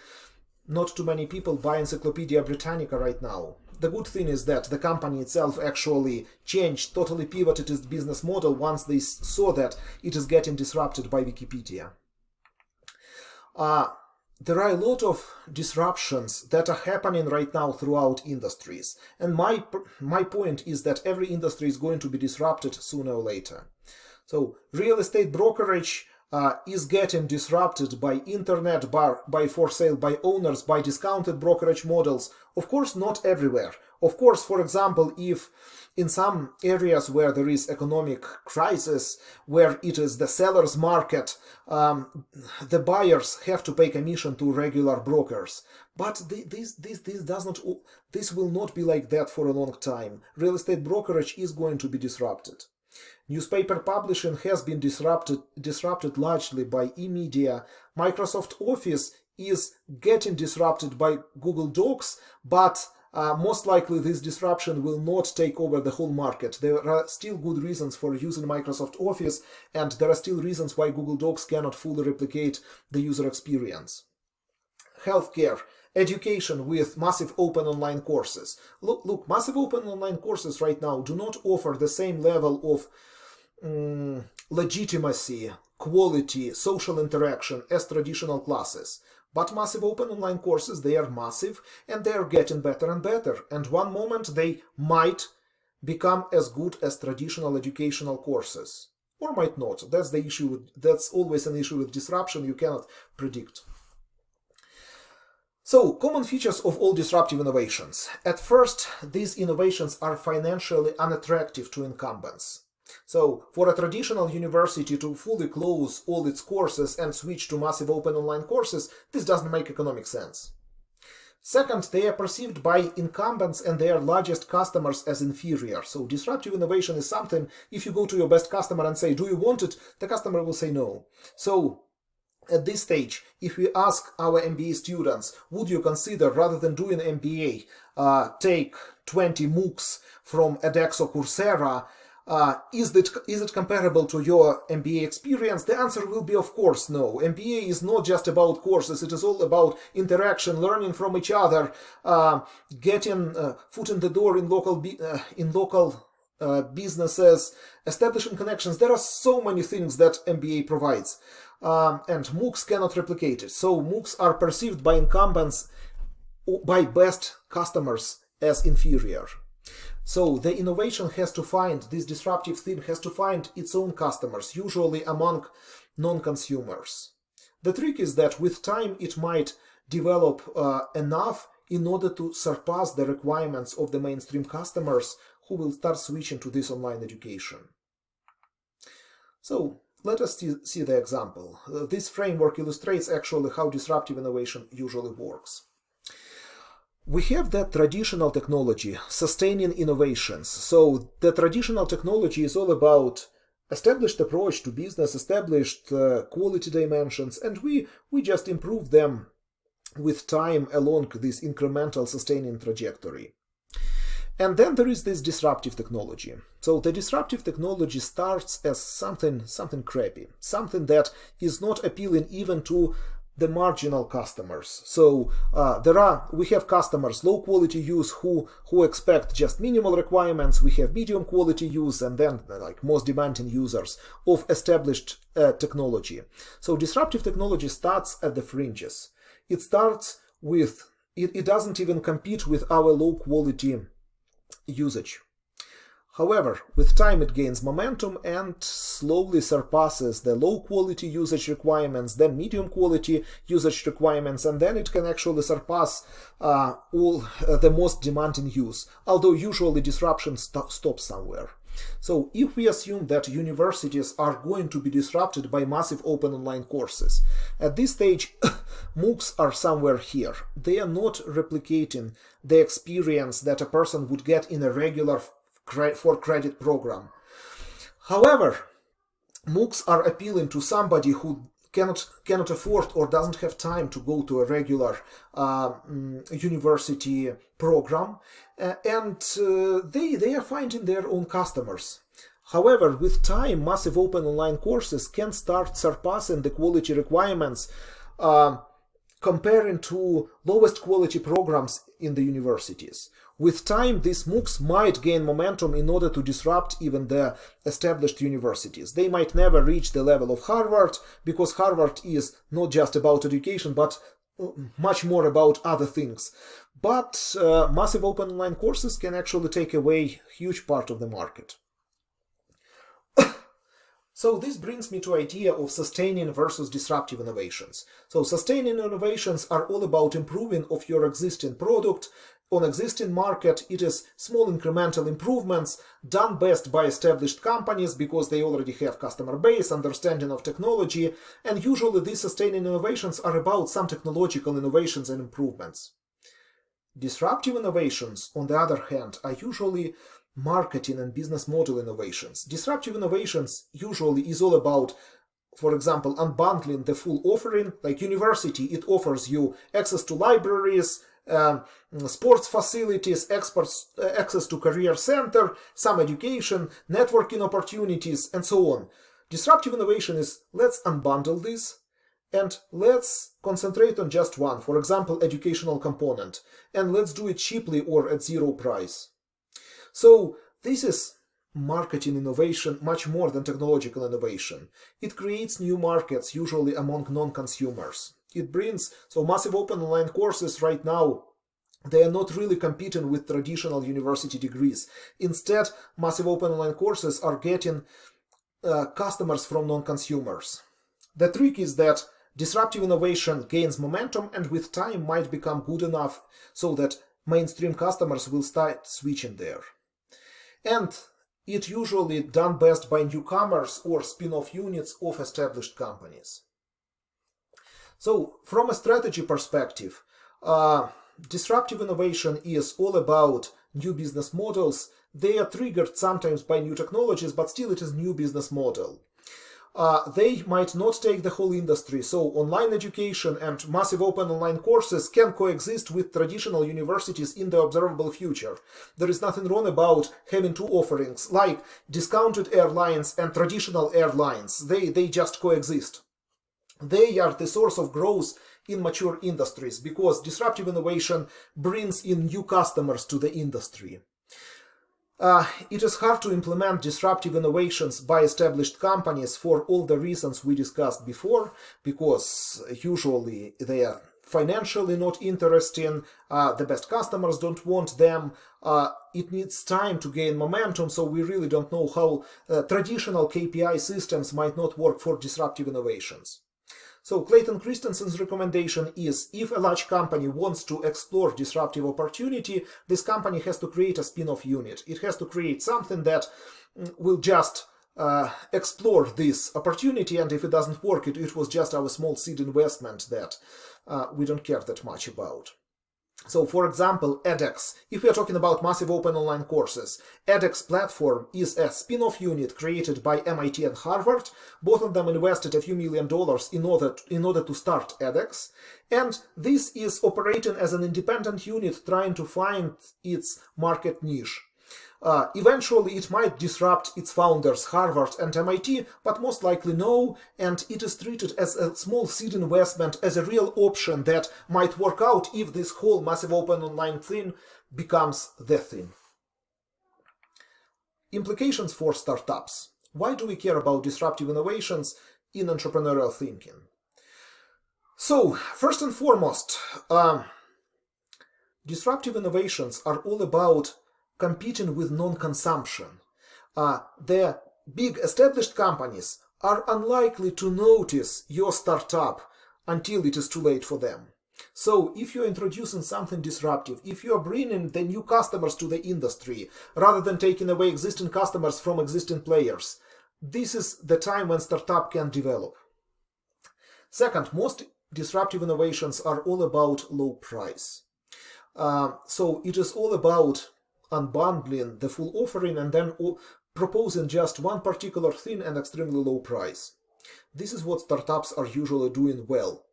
not too many people buy Encyclopedia Britannica right now. The good thing is that the company itself actually changed, totally pivoted its business model once they saw that it is getting disrupted by Wikipedia. There are a lot of disruptions that are happening right now throughout industries. And my point is that every industry is going to be disrupted sooner or later. So real estate brokerage is getting disrupted by internet, by for sale by owners, by discounted brokerage models. Of course, not everywhere. Of course, for example, if in some areas where there is economic crisis, where it is the seller's market, the buyers have to pay commission to regular brokers. But this will not be like that for a long time. Real estate brokerage is going to be disrupted. Newspaper publishing has been disrupted largely by e-media. Microsoft Office is getting disrupted by Google Docs, but most likely this disruption will not take over the whole market. There are still good reasons for using Microsoft Office, and there are still reasons why Google Docs cannot fully replicate the user experience. Healthcare, education with massive open online courses. Look, massive open online courses right now do not offer the same level of legitimacy, quality, social interaction as traditional classes. But massive open online courses, they are massive and they are getting better and better. And one moment they might become as good as traditional educational courses. Or might not. That's the issue. That's always an issue with disruption. You cannot predict. So, common features of all disruptive innovations. At first, these innovations are financially unattractive to incumbents. So, for a traditional university to fully close all its courses and switch to massive open online courses, this doesn't make economic sense. Second, they are perceived by incumbents and their largest customers as inferior. So disruptive innovation is something, if you go to your best customer and say, do you want it? The customer will say no. So at this stage, if we ask our MBA students, would you consider, rather than doing MBA, take 20 MOOCs from edX or Coursera, is it comparable to your MBA experience? The answer will be, of course, no. MBA is not just about courses. It is all about interaction, learning from each other, getting foot in the door in local businesses, establishing connections. There are so many things that MBA provides, and MOOCs cannot replicate it. So MOOCs are perceived by incumbents, by best customers, as inferior. So the innovation has to find, this disruptive thing has to find its own customers, usually among non-consumers. The trick is that with time it might develop enough in order to surpass the requirements of the mainstream customers who will start switching to this online education. So let us see the example. This framework illustrates actually how disruptive innovation usually works. We have that traditional technology, sustaining innovations. So the traditional technology is all about established approach to business, established quality dimensions, and we just improve them with time along this incremental sustaining trajectory. And then there is this disruptive technology. So the disruptive technology starts as something crappy, something that is not appealing even to the marginal customers. So we have customers, low quality use, who expect just minimal requirements. We have medium quality use, and then like most demanding users of established technology. So disruptive technology starts at the fringes. It starts with, it doesn't even compete with our low quality usage. However, with time it gains momentum and slowly surpasses the low quality usage requirements, then medium quality usage requirements, and then it can actually surpass all the most demanding use, although usually disruption stops somewhere. So if we assume that universities are going to be disrupted by massive open online courses, at this stage MOOCs are somewhere here. They are not replicating the experience that a person would get in a regular for credit program. However, MOOCs are appealing to somebody who cannot afford or doesn't have time to go to a regular university program, and they are finding their own customers. However, with time, massive open online courses can start surpassing the quality requirements comparing to lowest quality programs in the universities. With time, these MOOCs might gain momentum in order to disrupt even the established universities. They might never reach the level of Harvard, because Harvard is not just about education, but much more about other things. But massive open online courses can actually take away a huge part of the market. So this brings me to the idea of sustaining versus disruptive innovations. So sustaining innovations are all about improving of your existing product. On existing market, it is small incremental improvements done best by established companies because they already have customer base, understanding of technology, and usually these sustaining innovations are about some technological innovations and improvements. Disruptive innovations, on the other hand, are usually marketing and business model innovations. Disruptive innovations usually is all about, for example, unbundling the full offering. Like university, it offers you access to libraries, sports facilities, access to career center, some education, networking opportunities, and so on. Disruptive innovation is, let's unbundle this and let's concentrate on just one, for example, educational component, and let's do it cheaply or at zero price. So this is marketing innovation much more than technological innovation. It creates new markets, usually among non-consumers. It brings, so massive open online courses right now, they are not really competing with traditional university degrees. Instead, massive open online courses are getting customers from non-consumers. The trick is that disruptive innovation gains momentum and with time might become good enough so that mainstream customers will start switching there. And it usually done best by newcomers or spin-off units of established companies. So from a strategy perspective, disruptive innovation is all about new business models. They are triggered sometimes by new technologies, but still it is new business model. They might not take the whole industry, so online education and massive open online courses can coexist with traditional universities in the observable future. There is nothing wrong about having two offerings, like discounted airlines and traditional airlines. They just coexist. They are the source of growth in mature industries because disruptive innovation brings in new customers to the industry. It is hard to implement disruptive innovations by established companies for all the reasons we discussed before, because usually they are financially not interesting, the best customers don't want them, it needs time to gain momentum, so we really don't know how traditional KPI systems might not work for disruptive innovations. So Clayton Christensen's recommendation is, if a large company wants to explore disruptive opportunity, this company has to create a spin-off unit. It has to create something that will just explore this opportunity, and if it doesn't work, it was just our small seed investment that we don't care that much about. So, for example, edX. If we are talking about massive open online courses, edX platform is a spin-off unit created by MIT and Harvard. Both of them invested a few $1 million in order to start edX. And this is operating as an independent unit trying to find its market niche. Eventually, it might disrupt its founders, Harvard and MIT, but most likely no, and it is treated as a small seed investment, as a real option that might work out if this whole massive open online thing becomes the thing. Implications for startups. Why do we care about disruptive innovations in entrepreneurial thinking? So, first and foremost, disruptive innovations are all about competing with non-consumption. The big established companies are unlikely to notice your startup until it is too late for them. So if you're introducing something disruptive, if you're bringing the new customers to the industry, rather than taking away existing customers from existing players, this is the time when startup can develop. Second, most disruptive innovations are all about low price. So it is all about unbundling the full offering and then proposing just one particular thing at extremely low price. This is what startups are usually doing well.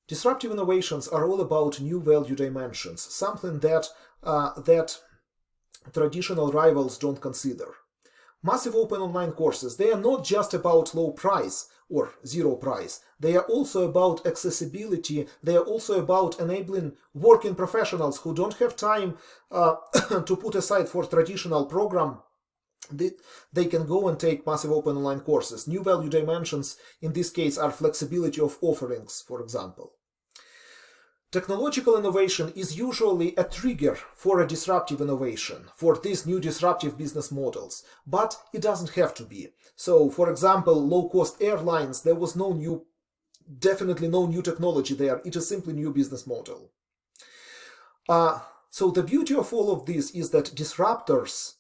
Disruptive innovations are all about new value dimensions, something that traditional rivals don't consider. Massive open online courses, they are not just about low price or zero price. They are also about accessibility. They are also about enabling working professionals who don't have time to put aside for traditional program. They can go and take massive open online courses. New value dimensions in this case are flexibility of offerings, for example. Technological innovation is usually a trigger for a disruptive innovation, for these new disruptive business models, but it doesn't have to be. So, for example, low-cost airlines, there was definitely no new technology there. It is simply new business model. So the beauty of all of this is that disruptors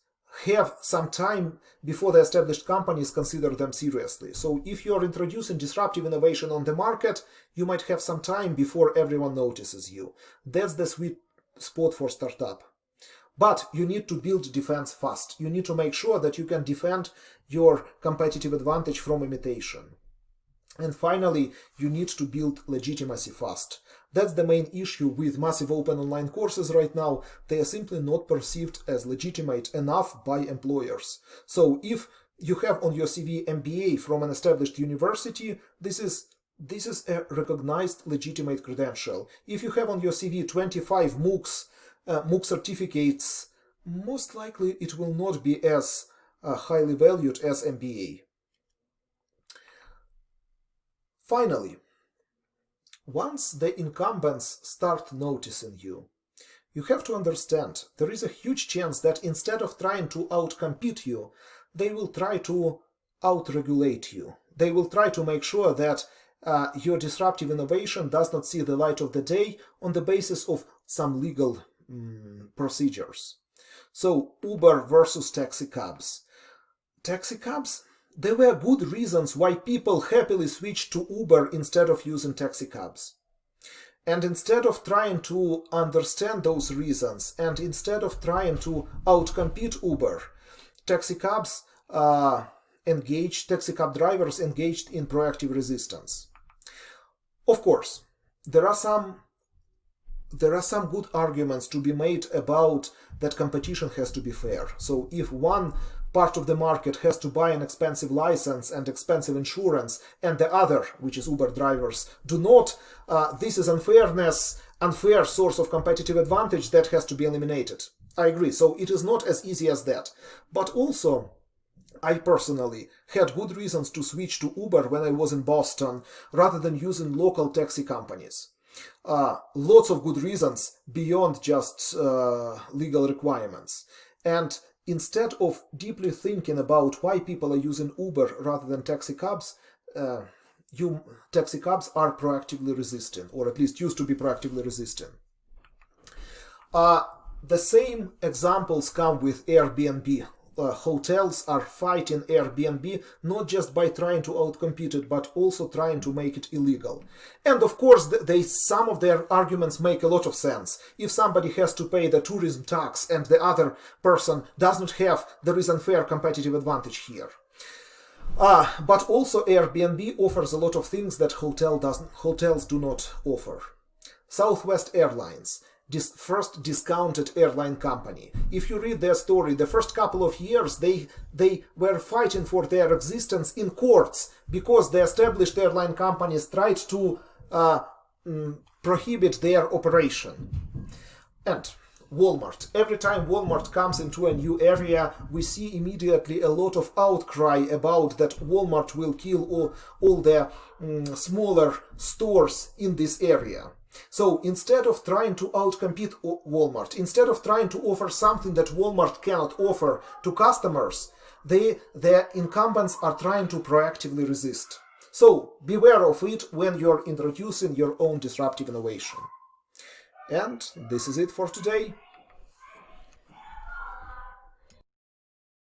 have some time before the established companies consider them seriously. So if you are introducing disruptive innovation on the market, you might have some time before everyone notices you. That's the sweet spot for startup. But you need to build defense fast. You need to make sure that you can defend your competitive advantage from imitation. And finally, you need to build legitimacy fast. That's the main issue with massive open online courses right now. They are simply not perceived as legitimate enough by employers. So if you have on your CV MBA from an established university, this is a recognized legitimate credential. If you have on your CV 25 MOOC certificates, most likely it will not be as highly valued as MBA. Finally, once the incumbents start noticing you, you have to understand there is a huge chance that instead of trying to outcompete you, they will try to outregulate you. They will try to make sure that your disruptive innovation does not see the light of the day on the basis of some legal procedures. So Uber versus taxi cabs. Taxi cabs? There were good reasons why people happily switched to Uber instead of using taxi cabs. And instead of trying to understand those reasons, and instead of trying to outcompete Uber, taxi cab drivers engaged in proactive resistance. Of course, there are some good arguments to be made about that competition has to be fair. So if one part of the market has to buy an expensive license and expensive insurance, and the other, which is Uber drivers, do not, this is unfair source of competitive advantage that has to be eliminated. I agree. So it is not as easy as that. But also, I personally had good reasons to switch to Uber when I was in Boston rather than using local taxi companies. Lots of good reasons beyond just legal requirements. And instead of deeply thinking about why people are using Uber rather than taxi cabs, taxi cabs are proactively resisting, or at least used to be proactively resisting. The same examples come with Airbnb. Hotels are fighting Airbnb not just by trying to outcompete it, but also trying to make it illegal. And of course, some of their arguments make a lot of sense. If somebody has to pay the tourism tax and the other person does not have, there is unfair competitive advantage here. But also Airbnb offers a lot of things that hotels do not offer. Southwest Airlines, this first discounted airline company. If you read their story, the first couple of years they were fighting for their existence in courts because the established airline companies tried to prohibit their operation. And Walmart. Every time Walmart comes into a new area, we see immediately a lot of outcry about that Walmart will kill all the smaller stores in this area. So instead of trying to outcompete Walmart, instead of trying to offer something that Walmart cannot offer to customers, the incumbents are trying to proactively resist. So beware of it when you're introducing your own disruptive innovation. And this is it for today.